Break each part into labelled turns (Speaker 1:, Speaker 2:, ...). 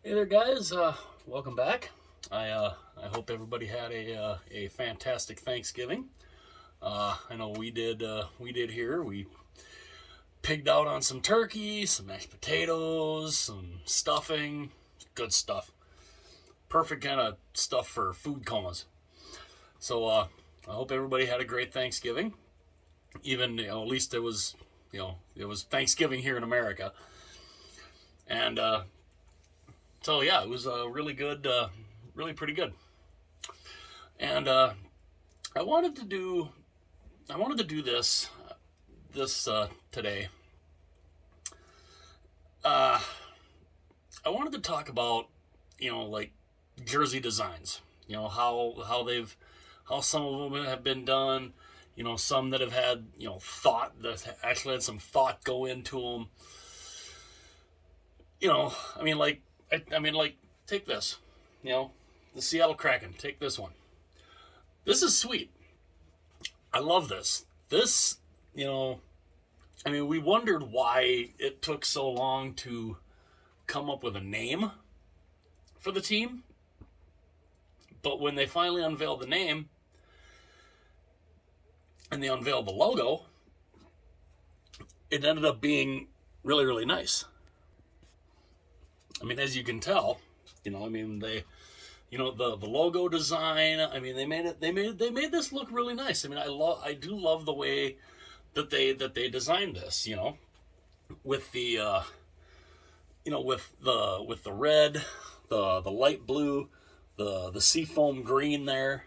Speaker 1: Hey there, guys. Welcome back. I hope everybody had a fantastic Thanksgiving. I know we did. We did here. We pigged out on some turkey, some mashed potatoes, some stuffing. Good stuff. Perfect kind of stuff for food comas. So I hope everybody had a great Thanksgiving. Even at least it was it was Thanksgiving here in America, and so yeah, it was really good, really pretty good. And I wanted to do this today. Uh, I wanted to talk about like jersey designs. How some of them have been done. Some that have had thought, that actually had some thought go into them. I mean, like, take this. The Seattle Kraken. Take this one. This is sweet. I love this. We wondered why it took so long to come up with a name for the team. But when they finally unveiled the name and they unveiled the logo, it ended up being really, really nice. I mean, as you can tell, they, the logo design. I mean, they made this look really nice. I mean, I do love the way that they designed this. With the with the red, the light blue, the seafoam green there,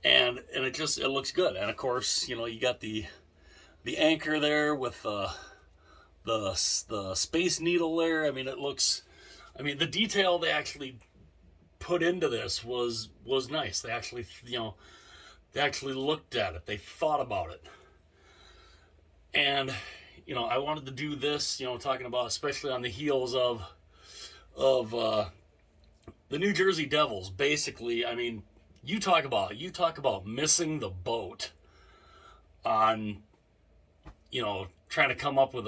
Speaker 1: and it looks good. And of course, you got the anchor there with the Space Needle there. I mean, it looks. I mean, the detail they actually put into this was nice. They actually looked at it. They thought about it. And I wanted to do this. Talking about, especially on the heels of the New Jersey Devils. Basically, I mean, you talk about missing the boat on trying to come up with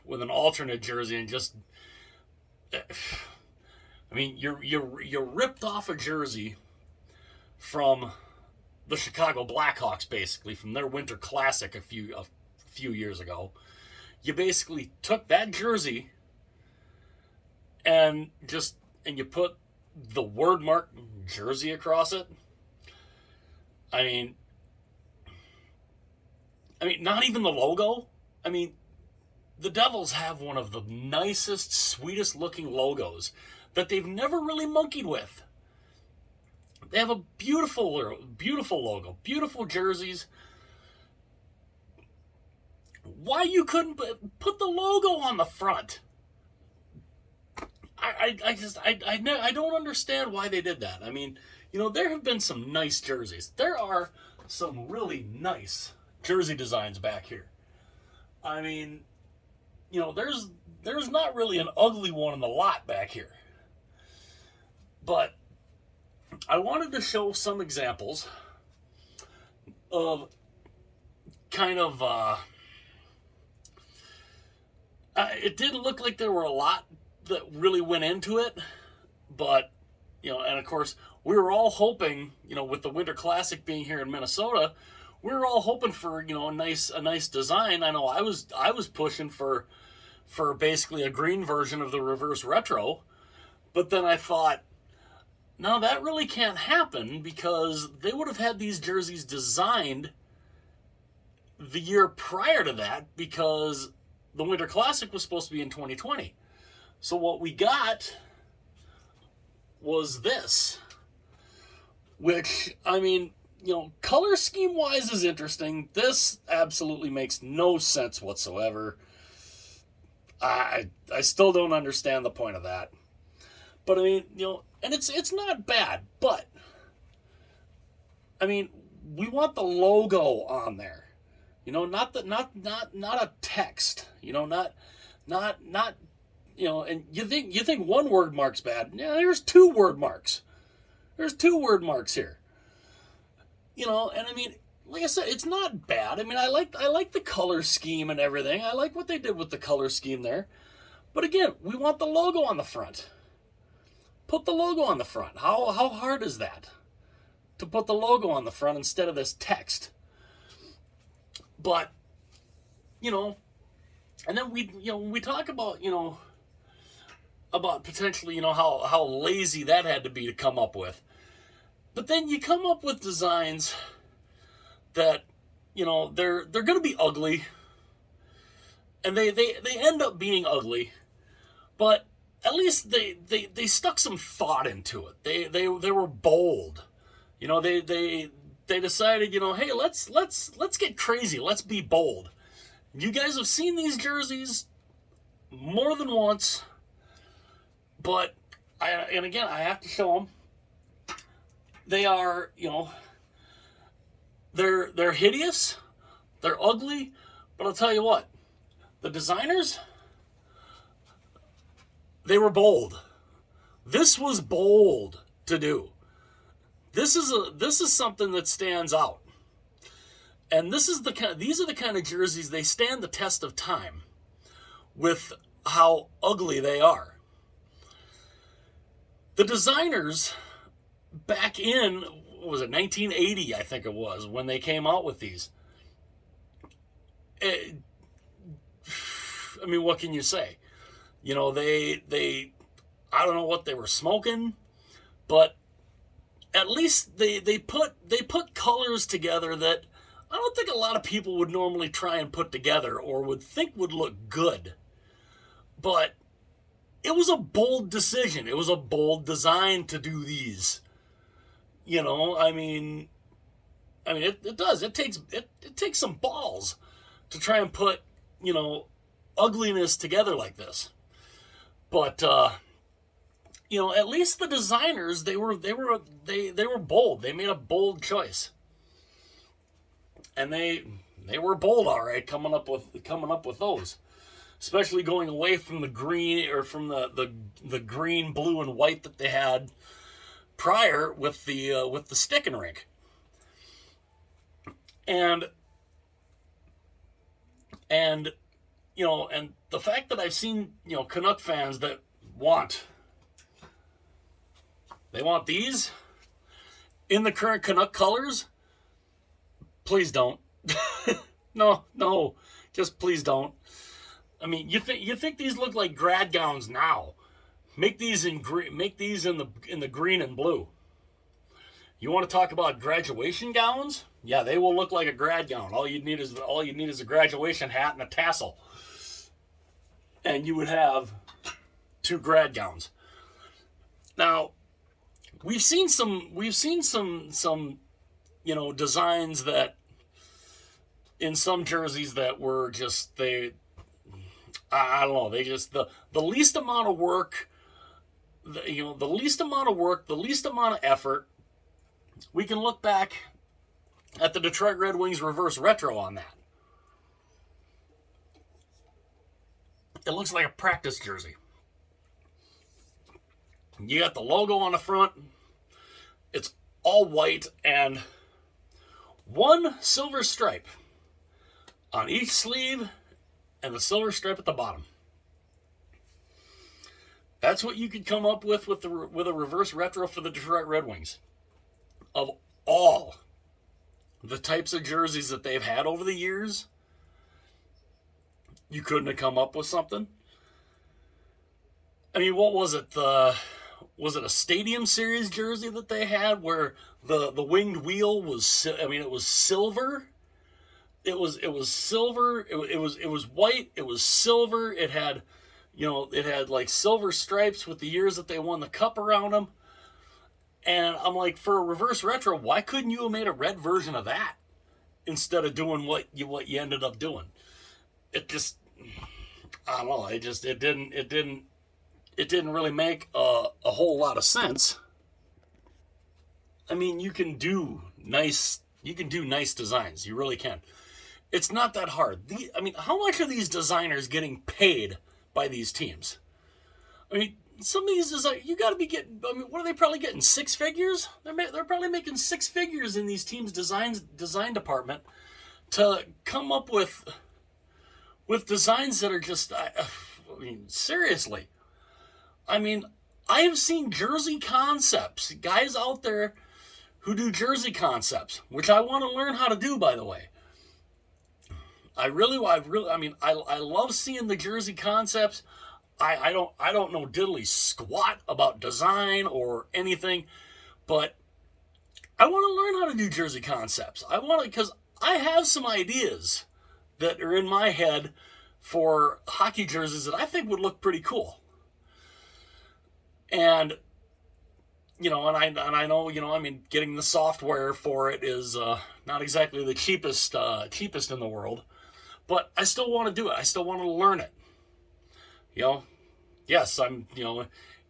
Speaker 1: with an alternate jersey. And just, I mean, you ripped off a jersey from the Chicago Blackhawks, basically from their Winter Classic a few years ago. You basically took that jersey and you put the word mark jersey across it. I mean, not even the logo. I mean, the Devils have one of the nicest, sweetest looking logos that they've never really monkeyed with. They have a beautiful logo, beautiful jerseys. Why you couldn't put the logo on the front? I don't understand why they did that. I mean, there have been some nice jerseys. There are some really nice jersey designs back here. I mean, there's not really an ugly one in the lot back here. But I wanted to show some examples of kind of it didn't look like there were a lot that really went into it, but and of course we were all hoping, with the Winter Classic being here in Minnesota, we were all hoping for a nice design. I know I was pushing for basically a green version of the reverse retro, but then I thought, no, that really can't happen, because they would have had these jerseys designed the year prior to that, because the Winter Classic was supposed to be in 2020. So what we got was this, which, I mean, color scheme wise is interesting. This absolutely makes no sense whatsoever. I still don't understand the point of that. But I mean, and it's not bad, but I mean, we want the logo on there. Not a text. Not and you think one word mark's bad. Yeah, there's two word marks. There's two word marks here. And I mean, like I said, it's not bad. I mean, I like the color scheme and everything. I like what they did with the color scheme there. But again, we want the logo on the front. put the logo on the front. How hard is that? To put the logo on the front instead of this text. But, you know, and then we talk about, about potentially, how lazy that had to be to come up with. But then you come up with designs that, they're going to be ugly. And they end up being ugly. But at least they stuck some thought into it. They were bold. They decided, hey, let's get crazy. Let's be bold. You guys have seen these jerseys more than once, but I have to show them. They are, they're hideous, they're ugly, but I'll tell you what, the designers, they were bold. This was bold to do. This is something that stands out. And these are the kind of jerseys, they stand the test of time with how ugly they are. The designers back in, what was it, 1980, I think it was, when they came out with these. I mean, what can you say? They I don't know what they were smoking, but at least they put colors together that I don't think a lot of people would normally try and put together or would think would look good. But it was a bold decision. It was a bold design to do these. It does. It takes some balls to try and put, ugliness together like this. But at least the designers, they were bold. They made a bold choice. And they were bold, all right, coming up with those, especially going away from the green or from the green, blue, and white that they had prior with the stick and rink. And the fact that I've seen Canuck fans that want these in the current Canuck colors. Please don't. No, just please don't. I mean, you think these look like grad gowns now? Make these in the green and blue. You want to talk about graduation gowns? Yeah, they will look like a grad gown. All you need is a graduation hat and a tassel, and you would have 2 grad gowns. Now, we've seen some designs that in some jerseys that were just I don't know, they just the least amount of work, the least amount of effort. We can look back at the Detroit Red Wings reverse retro on that. It looks like a practice jersey. You got the logo on the front. It's all white and one silver stripe on each sleeve and the silver stripe at the bottom. That's what you could come up with a reverse retro for the Detroit Red Wings. Of all the types of jerseys that they've had over the years, you couldn't have come up with something. I mean, what was it? Was it a Stadium Series jersey that they had where the winged wheel was? It was silver. It was silver. It was white. It was silver. It had, it had like silver stripes with the years that they won the cup around them. And I'm like, for a reverse retro, why couldn't you have made a red version of that instead of doing what you ended up doing? It just, I don't know. It didn't really make a whole lot of sense. I mean, you can do nice designs. You really can. It's not that hard. How much are these designers getting paid by these teams? I mean, some of these design, you got to be getting. What are they probably getting? 6 figures? They're probably making 6 figures in these teams' design department to come up with designs that are just. Seriously. I have seen jersey concepts, guys out there who do jersey concepts, which I want to learn how to do, by the way. I love seeing the jersey concepts. I don't know diddly squat about design or anything, but I want to learn how to do jersey concepts. I want to, because I have some ideas that are in my head for hockey jerseys that I think would look pretty cool. And I know, getting the software for it is not exactly the cheapest in the world, but I still want to do it. I still want to learn it. Yes, I'm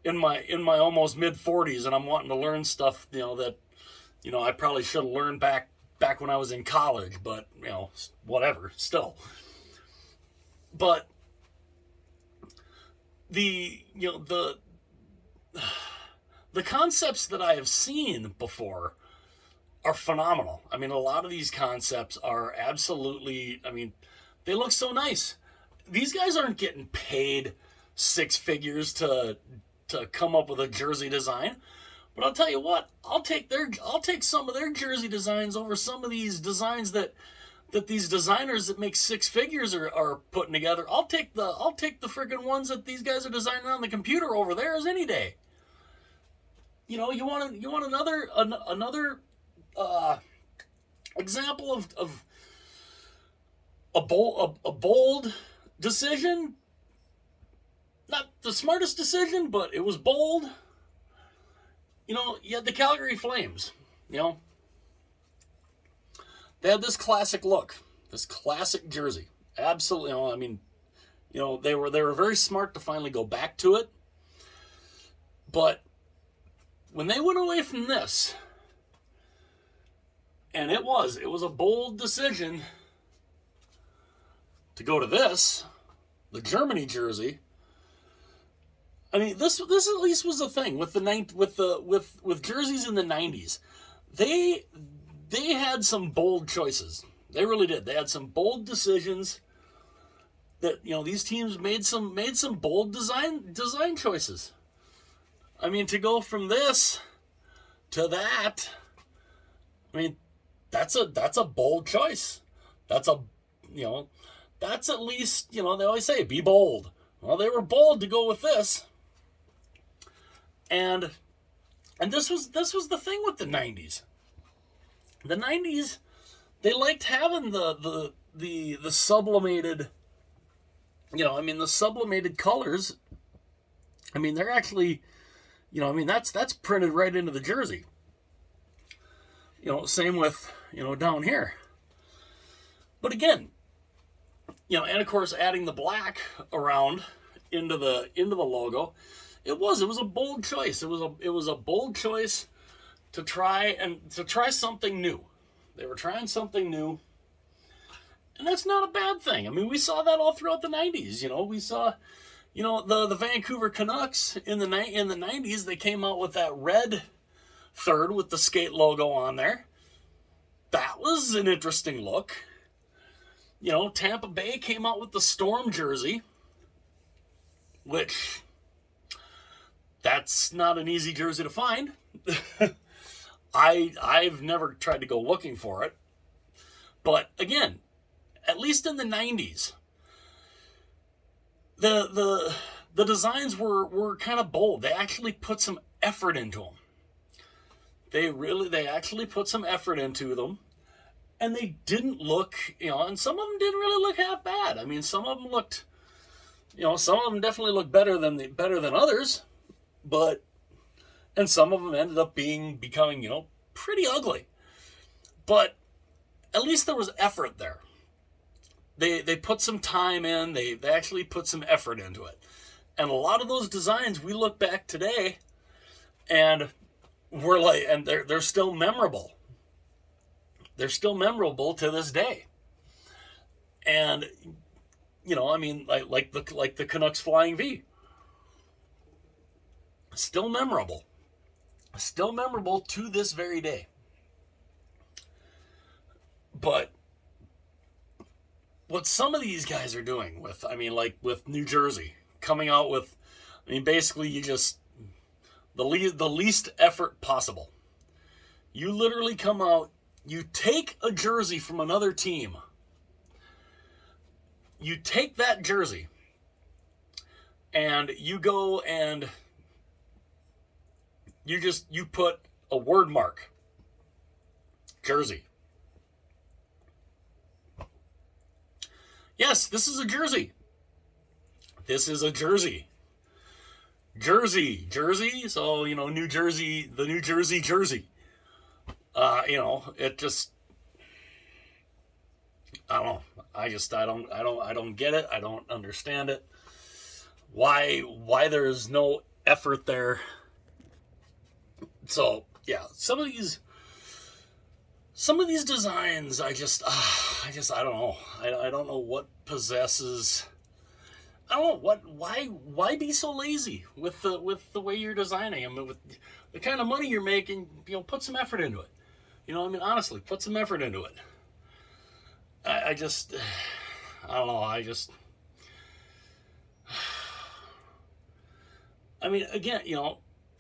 Speaker 1: in my almost mid 40s, and I'm wanting to learn stuff that I probably should have learned back when I was in college, but whatever, still. But the concepts that I have seen before are phenomenal. I mean, a lot of these concepts are absolutely, they look so nice. These guys aren't getting paid six figures to come up with a jersey design. But I'll tell you what, I'll take some of their jersey designs over some of these designs that these designers that make six figures are putting together. I'll take the freaking ones that these guys are designing on the computer over theirs any day. You want another example of a bold decision? Not the smartest decision, but it was bold. You had the Calgary Flames. They had this classic look, this classic jersey. Absolutely. They were very smart to finally go back to it. But when they went away from this, and it was a bold decision to go to this, the Germany jersey. This at least was a thing with with jerseys in the 90s. They had some bold choices. They really did. They had some bold decisions that these teams made some bold design choices. To go from this to that, that's a bold choice. That's at least, they always say be bold. Well, they were bold to go with this. And this was the thing with the 90s. The 90s, they liked having the sublimated, the sublimated colors. They're actually, that's printed right into the jersey. Same with, down here. But again, and of course adding the black around into the logo, it was a bold choice. It was a bold choice to try something new. They were trying something new, and that's not a bad thing. We saw that all throughout the 90s. We saw, the Vancouver Canucks in the 90s. They came out with that red third with the skate logo on there. That was an interesting look. Tampa Bay came out with the Storm jersey, which that's not an easy jersey to find. I've never tried to go looking for it. But again, at least in the 90s, the designs were kind of bold. They actually put some effort into them. They actually put some effort into them. And they didn't look, and some of them didn't really look half bad. Some of them looked, some of them definitely looked better than others, and some of them ended up becoming, pretty ugly. But at least there was effort there. They put some time in. They actually put some effort into it. And a lot of those designs, we look back today, and we're like, and they're still memorable. They're still memorable to this day. And, like the Canucks Flying V. Still memorable. Still memorable to this very day. But what some of these guys are doing with New Jersey, coming out with, basically you just the least effort possible. You literally come out, you take a jersey from another team. You take that jersey and you go and you put a word mark. Jersey. Yes, this is a jersey. This is a jersey. Jersey. So, New Jersey, the New Jersey jersey. It just, I don't know. I don't get it. I don't understand it. Why there's no effort there. So, yeah, some of these designs, I don't know. I don't know what possesses. I don't know why be so lazy with the way you're designing them, with the kind of money you're making. Put some effort into it. Honestly, put some effort into it. I don't know. Again,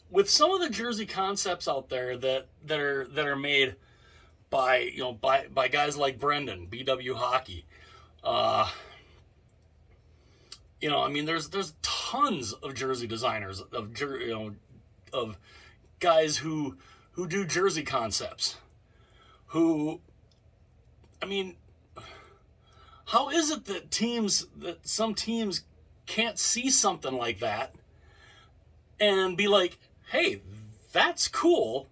Speaker 1: with some of the jersey concepts out there that are made by guys like Brendan, BW Hockey. There's tons of jersey designers of guys who do jersey concepts. How is it that some teams can't see something like that and be like, hey, that's cool.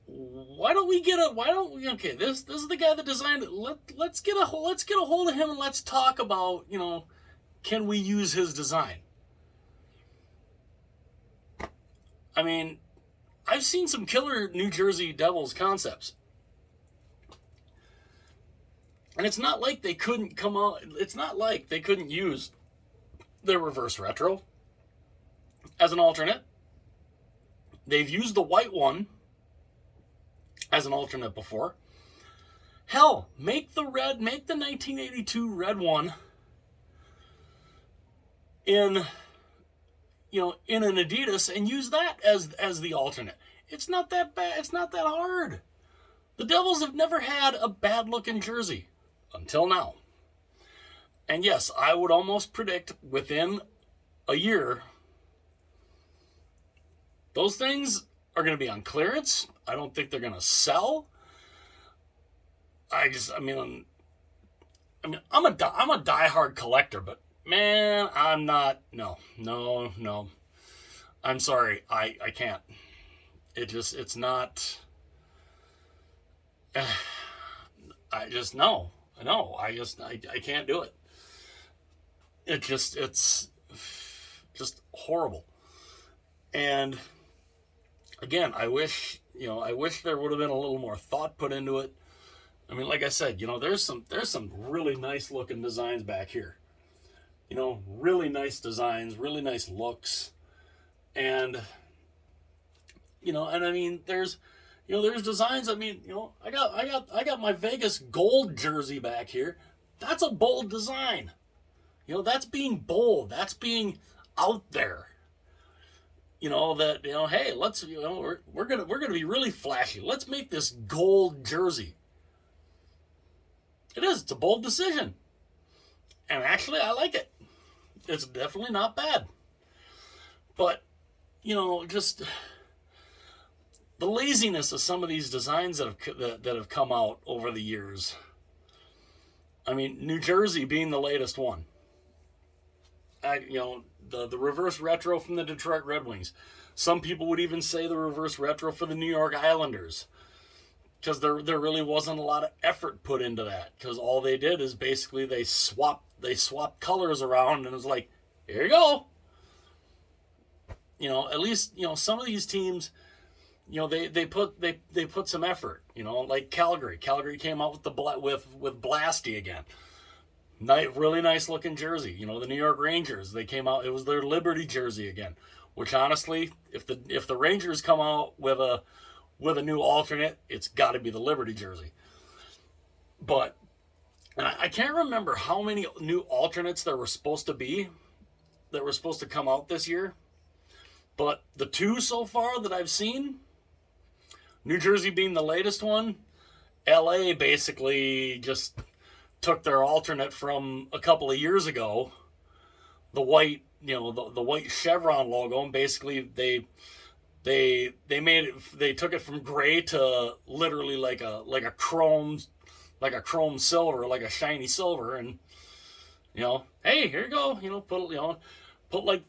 Speaker 1: Okay, this is the guy that designed it. Let's get a hold of him and let's talk about, can we use his design? I've seen some killer New Jersey Devils concepts. And it's not like they couldn't come out, it's not like they couldn't use their reverse retro as an alternate. They've used the white one as an alternate before. Hell, make the 1982 red one in an Adidas and use that as the alternate. It's not that bad. It's not that hard. The Devils have never had a bad looking jersey until now. And yes, I would almost predict within a year, those things are going to be on clearance. I don't think they're going to sell. I'm a diehard collector, but man, I'm not. No. I'm sorry. I can't. It's not. I can't do it. It's just horrible. And again, I wish there would have been a little more thought put into it. Like I said, there's some really nice looking designs back here. Really nice designs, really nice looks. And there's designs. I got my Vegas gold jersey back here. That's a bold design. That's being bold. That's being out there. Hey, let's, we're gonna be really flashy. Let's make this gold jersey. It's a bold decision. And actually, I like it. It's definitely not bad. But, just the laziness of some of these designs that have come out over the years. New Jersey being the latest one. The reverse retro from the Detroit Red Wings. Some people would even say the reverse retro for the New York Islanders. Because there really wasn't a lot of effort put into that. Because all they did is basically they swapped colors around and it was like, here you go. At least, some of these teams, they put some effort, like Calgary. Calgary came out with Blasty again. Really nice looking jersey. The New York Rangers, they came out, it was their Liberty jersey again, which honestly, if the Rangers come out with a new alternate, it's got to be the Liberty jersey. But I can't remember how many new alternates there were supposed to be that were supposed to come out this year. But the two so far that I've seen, New Jersey being the latest one, LA basically just took their alternate from a couple of years ago, the white, the white chevron logo, and basically they made it, they took it from gray to literally like a chrome silver, like a shiny silver. And hey, here you go, put like,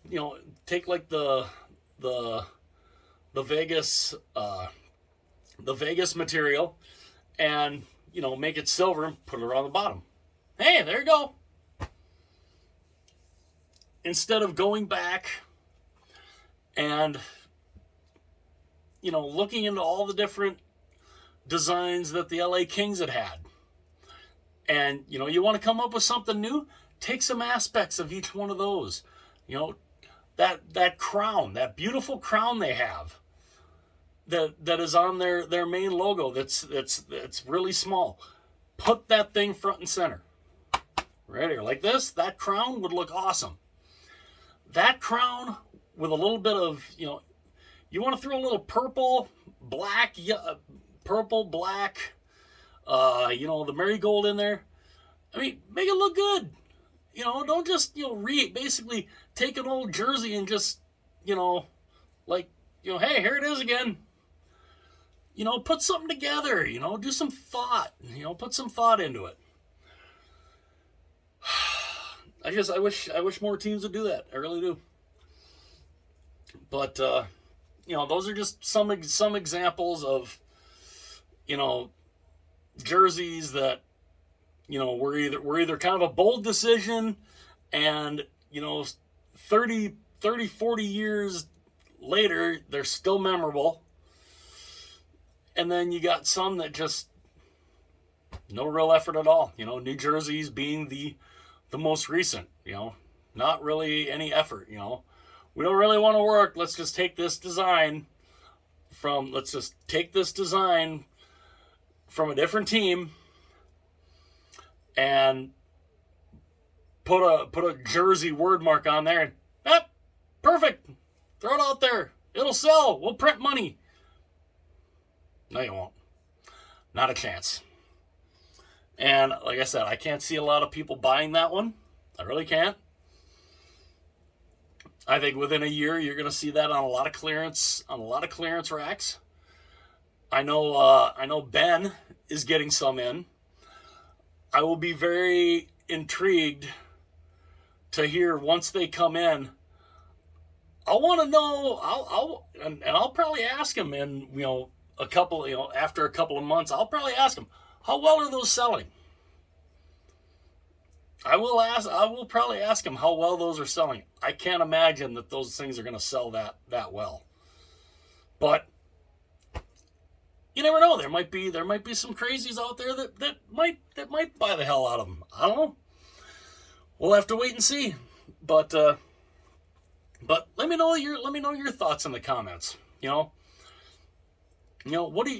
Speaker 1: take like the Vegas material and make it silver and put it around the bottom. Hey, there you go. Instead of going back and looking into all the different designs that the LA Kings had, and you want to come up with something new, take some aspects of each one of those. That crown, that beautiful crown they have, that is on their main logo, that's really small. Put that thing front and center. Right here, like this, that crown would look awesome. That crown with a little bit of, you want to throw a little purple, black, the marigold in there. I mean, make it look good. Don't just, basically take an old jersey and just, hey, here it is again. Put something together, do some thought, put some thought into it. I wish more teams would do that. I really do. But, those are just some examples of, jerseys that, were either kind of a bold decision and, 30, 40 years later, they're still memorable. And then you got some that just no real effort at all. New Jersey's being the most recent, not really any effort, We don't really want to work. Let's just take this design from a different team and put a Jersey word mark on there and perfect. Throw it out there. It'll sell. We'll print money. No, you won't. Not a chance. And like I said, I can't see a lot of people buying that one. I really can't. I think within a year you're going to see that on a lot of clearance racks. I know Ben is getting some in. I will be very intrigued to hear once they come in. I want to know. I'll probably ask him in after a couple of months. I'll probably ask him, how well are those selling? I will probably ask him how well those are selling. I can't imagine that those things are going to sell that well. But you never know. There might be some crazies out there that might buy the hell out of them. I don't know. We'll have to wait and see. But let me know your thoughts in the comments. What do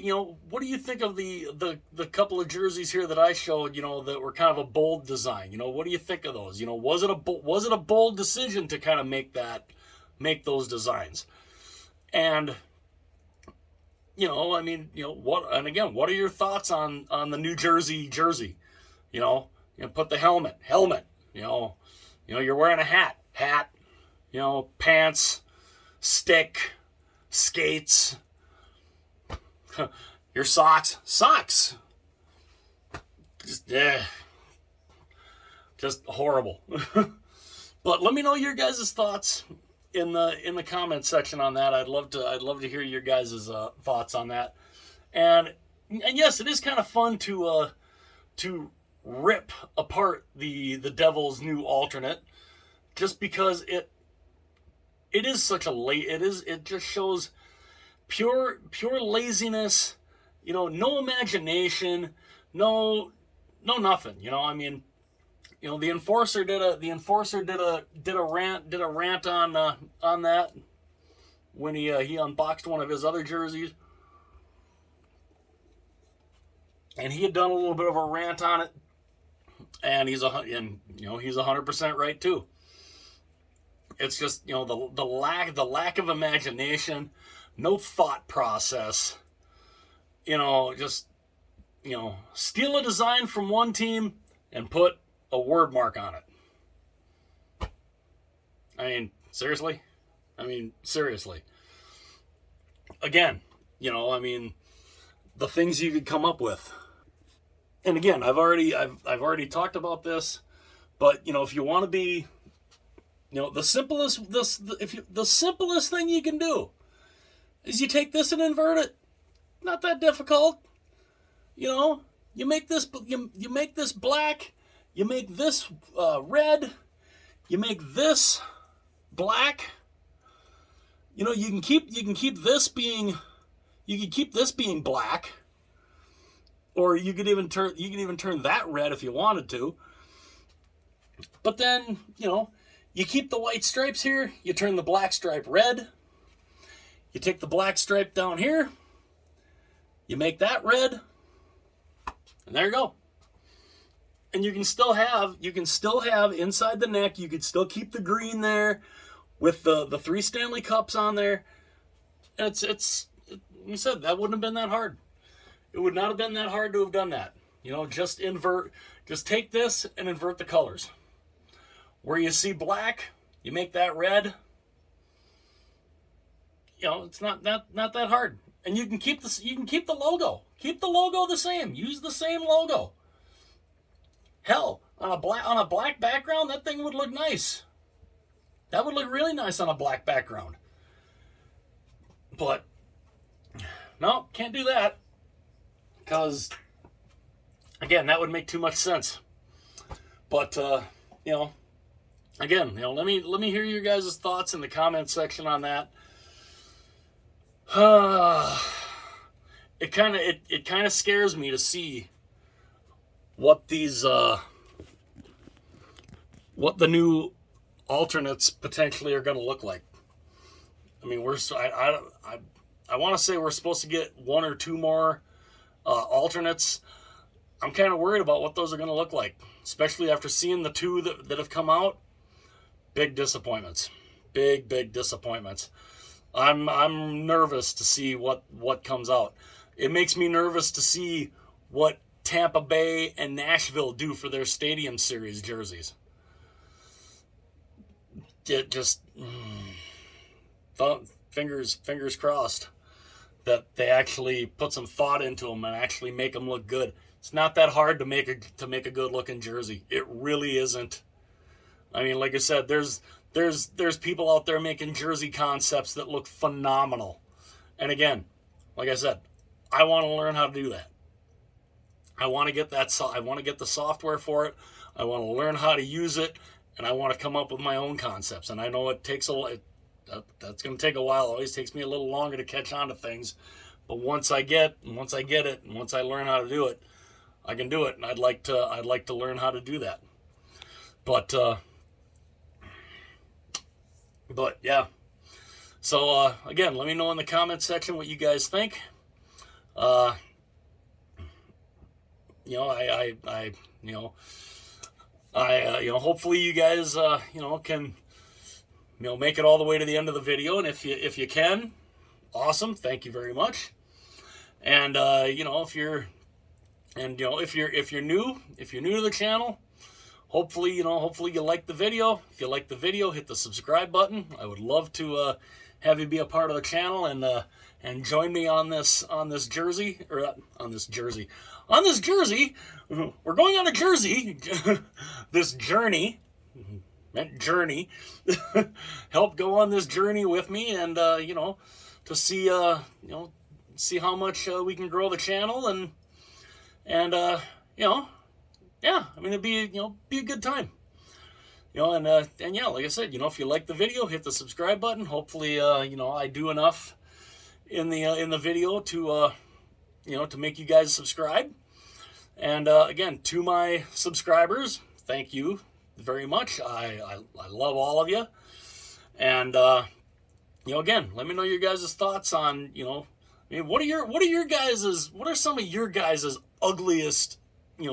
Speaker 1: you think of the couple of jerseys here that I showed, that were kind of a bold design? What do you think of those? Was it a bold decision to kind of make those designs? And what are your thoughts on the New Jersey jersey? Put the helmet, you're wearing a hat, pants, stick, skates, your socks, just horrible. But let me know your guys' thoughts in the comment section on that. I'd love to hear your guys' thoughts on that. And yes, it is kind of fun to rip apart the Devil's new alternate, just because it is such it just shows pure laziness, no imagination, no nothing. The enforcer did a rant on that when he unboxed one of his other jerseys, and he had done a little bit of a rant on it, and he's 100% right too. It's just, you know, the lack of imagination, no thought process. You know, just, you know, steal a design from one team and put a word mark on it. I mean, seriously? Seriously. Again, you know, I mean, the things you could come up with. And again, I've already talked about this, but you know, if you want to be, you know, the simplest thing you can do is you take this and invert it. Not that difficult. You know, you make this black, you make this red, you make this black. You know, you can keep this being black, or you could even turn that red if you wanted to. But then, you know, you keep the white stripes here, you turn the black stripe red. You take the black stripe down here, you make that red, and there you go. And you can still have inside the neck, you could still keep the green there with the 3 Stanley Cups on there. And it's you said, that wouldn't have been that hard. It would not have been that hard to have done that. You know, just take this and invert the colors. Where you see black, you make that red. You know, it's not that hard. And you can keep the logo. Keep the logo the same. Use the same logo. Hell, on a black background, that thing would look nice. That would look really nice on a black background. But no, can't do that. Because again, that would make too much sense. But you know, again, you know, let me hear your guys' thoughts in the comment section on that. It kind of scares me to see what these what the new alternates potentially are going to look like. I mean, I want to say we're supposed to get 1 or 2 more alternates. I'm kind of worried about what those are going to look like, especially after seeing the 2 that have come out. Big disappointments. Big disappointments. I'm nervous to see what comes out. It makes me nervous to see what Tampa Bay and Nashville do for their Stadium Series jerseys. It just fingers crossed that they actually put some thought into them and actually make them look good. It's not that hard to make a good looking jersey. It really isn't. I mean, like I said, there's people out there making jersey concepts that look phenomenal. And again, like I said, I want to learn how to do that. I want to get the software for it. I want to learn how to use it, and I want to come up with my own concepts. And I know it takes that's going to take a while. It always takes me a little longer to catch on to things. But once I get it, and once I learn how to do it, I can do it. And I'd like to learn how to do that. But yeah. So again, let me know in the comment section what you guys think. You know, hopefully you guys, can, make it all the way to the end of the video. And if you can, awesome. Thank you very much. And, if you're new to the channel, hopefully you like the video. If you like the video, hit the subscribe button. I would love to, have you be a part of the channel and join me on this jersey. We're going on a jersey. This journey. Help go on this journey with me, and to see see how much we can grow the channel, and yeah, I mean, it'd be be a good time. And yeah, like I said, if you like the video, hit the subscribe button. Hopefully, I do enough in the video to to make you guys subscribe. And again, to my subscribers, thank you very much. I love all of you. And again, let me know your guys' thoughts on what are some of your guys' ugliest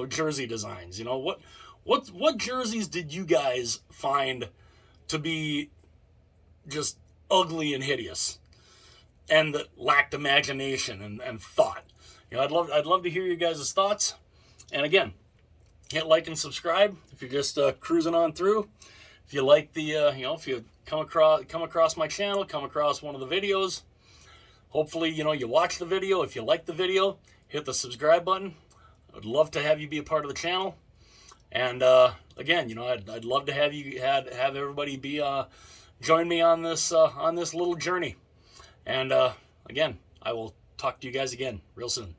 Speaker 1: jersey designs? What jerseys did you guys find to be just ugly and hideous, and that lacked imagination and thought. You know, I'd love to hear you guys' thoughts. And again, hit like and subscribe if you're just cruising on through. If you like the, you know, if you come across my channel, come across one of the videos, hopefully, you know, you watch the video. If you like the video, hit the subscribe button. I'd love to have you be a part of the channel. And again, you know, I'd love to have you have everybody be join me on this little journey. And again, I will talk to you guys again real soon.